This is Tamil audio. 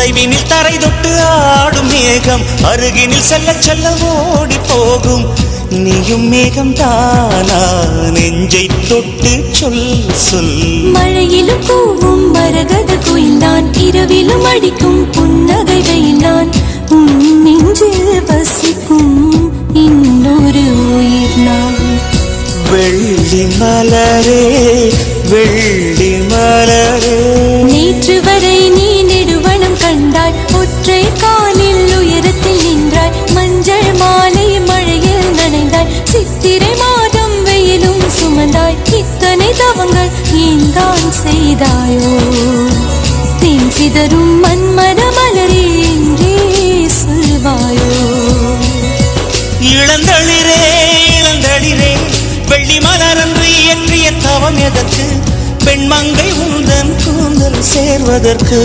தொலைவினில் தரை தொட்டு ஆடும் மேகம் அருகினில் செல்ல செல்ல ஓடி போகும். நீயும் மேகம் தானா நெஞ்சை தொட்டு சொல் சொல். மழையிலும் கூவும் மரகத குயில்தான், இரவிலும் அடிக்கும் புன்னகை வெயில்தான். உன் நெஞ்சில் வசிக்கும் இன்னொரு உயிர் நான். வெள்ளி மலரே வெள்ளி மலரே, நேற்று வரை நீ நெடுவனம் கண்டாய், ஒற்றை காலில் உயரத்தில் நின்றாய். மஞ்சள் மாலை மழையில் நனைந்தாய், சித்திரை மாதம் வெயிலும் சுமந்தாய். இத்தனை தவங்கள் ஏன் தான் செய்தாயோ? தேன் சிதறும் மன்மத மலரே என்றே சொல்வாயோ? இளந்தளிரே இளந்தளிரே, வெள்ளி மலரன்று இயற்றிய தவம் எதற்கு? பெண்மங்கை உந்தன் கூந்தல் சேர்வதற்கு.